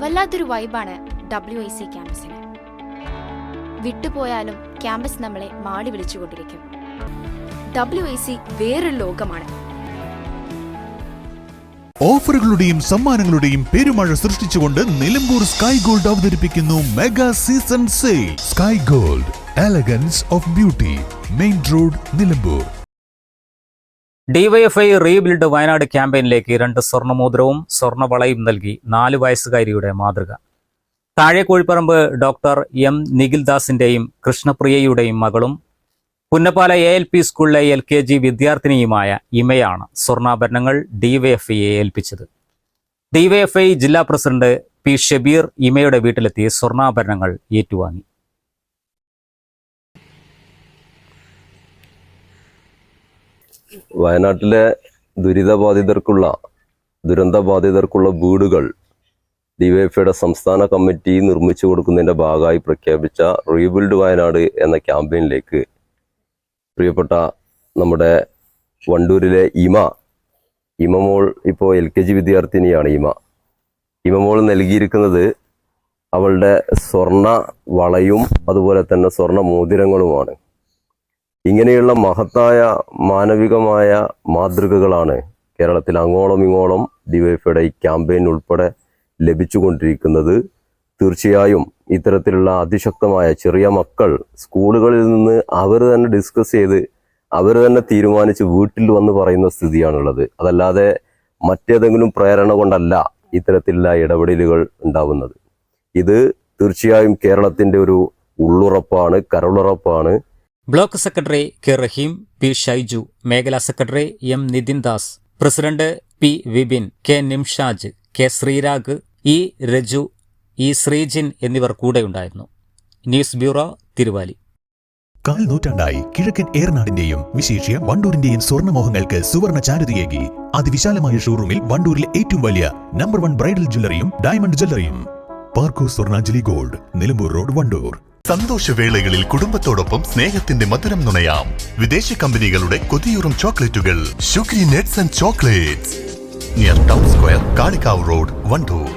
വല്ലാത്തൊരു വൈബാണ് WIC ക്യാമ്പസിന്. വിട്ടുപോയാലും campus നമ്മളെ മാടി വിളിച്ചുകൊണ്ടിരിക്കും. WIC വേറൊരു ലോകമാണ്. ഓഫറുകളുടെയും സമ്മാനങ്ങളുടെയും പെരുമഴ സൃഷ്ടിച്ചുകൊണ്ട് നിലമ്പൂർ സ്കൈ ഗോൾഡ് അവതരിപ്പിക്കുന്നു mega season sale. Sky Gold, elegance of beauty, main road, Nilambur. DYFI rebuild Wayanad ക്യാമ്പയിനിലേക്ക് 2 സ്വർണ്ണമോതിരവും സ്വർണ്ണവളയും നൽകി 4 വയസ്സുകാരിയുടെ മാതൃക. താഴെക്കോഴിപ്പറമ്പ് ഡോക്ടർ M നിഖിൽദാസിന്റെയും കൃഷ്ണപ്രിയയുടെയും മകളും പുന്നപ്പാല ALP സ്കൂളിലെ LKG വിദ്യാർത്ഥിനിയുമായ ഇമയാണ് സ്വർണ്ണാഭരണങ്ങൾ DYFIയെ ഏൽപ്പിച്ചത്. DYFI ജില്ലാ പ്രസിഡന്റ് P ഷബീർ ഇമയുടെ വീട്ടിലെത്തി സ്വർണ്ണാഭരണങ്ങൾ ഏറ്റുവാങ്ങി. വയനാട്ടിലെ ദുരന്തബാധിതർക്കുള്ള വീടുകൾ DYFIയുടെ സംസ്ഥാന കമ്മിറ്റി നിർമ്മിച്ചു കൊടുക്കുന്നതിൻ്റെ ഭാഗമായി പ്രഖ്യാപിച്ച റീബിൽഡ് വയനാട് എന്ന ക്യാമ്പയിനിലേക്ക് പ്രിയപ്പെട്ട നമ്മുടെ വണ്ടൂരിലെ ഇമമോൾ ഇപ്പോൾ LKG വിദ്യാർത്ഥിനിയാണ്. ഇമമോൾ നൽകിയിരിക്കുന്നത് അവളുടെ സ്വർണ്ണ വളയും അതുപോലെ തന്നെ സ്വർണ്ണ മോതിരങ്ങളുമാണ്. ഇങ്ങനെയുള്ള മഹത്തായ മാനവികമായ മാതൃകകളാണ് കേരളത്തിൽ അങ്ങോളം ഇങ്ങോളം DYFIയുടെ ഈ ക്യാമ്പയിൻ ഉൾപ്പെടെ ലഭിച്ചുകൊണ്ടിരിക്കുന്നത്. തീർച്ചയായും ഇത്തരത്തിലുള്ള അതിശക്തമായ ചെറിയ മക്കൾ സ്കൂളുകളിൽ നിന്ന് അവർ തന്നെ ഡിസ്കസ് ചെയ്ത് അവർ തന്നെ തീരുമാനിച്ച് വീട്ടിൽ വന്ന് പറയുന്ന സ്ഥിതിയാണുള്ളത്. അതല്ലാതെ മറ്റേതെങ്കിലും പ്രേരണ കൊണ്ടല്ല ഇത്തരത്തിലുള്ള ഇടപെടലുകൾ ഉണ്ടാവുന്നത്. ഇത് തീർച്ചയായും കേരളത്തിൻ്റെ ഒരു ഉള്ളുറപ്പാണ്, കരളുറപ്പാണ്. Block secretary K Rahim, P Shaiju, മേഖലാ secretary M Nithindas, president P Vipin, K Nimshaj, K Sreerag, E Raju, E Sreejin എന്നിവർ കൂടെയുണ്ടായിരുന്നു. News bureau, Thiruvali. 4 നൂറ്റാണ്ടായി കിഴക്കൻ ഏറനാടിന്റെയും വിശേഷ്യ വണ്ടൂരിന്റെയും സ്വർണ്ണമോഹങ്ങൾക്ക് സുവർണ ചാരുതയേകി അതിവിശാലമായ ഷോറൂമിൽ വണ്ടൂരിലെ ഏറ്റവും വലിയ നമ്പർ 1 ബ്രൈഡൽ ജ്വല്ലറിയും ഡയമണ്ട് ജ്വല്ലറിയും. Parco Swarnanjali gold, Nilambur road, Wandoor. സന്തോഷവേളകളിൽ കുടുംബത്തോടൊപ്പം സ്നേഹത്തിന്റെ മധുരം നുണയാം. വിദേശ കമ്പനികളുടെ കൊതിയൂറും ചോക്ലേറ്റുകൾ sugary nuts and chocolates near town square, Kalikavu road, Wandoor.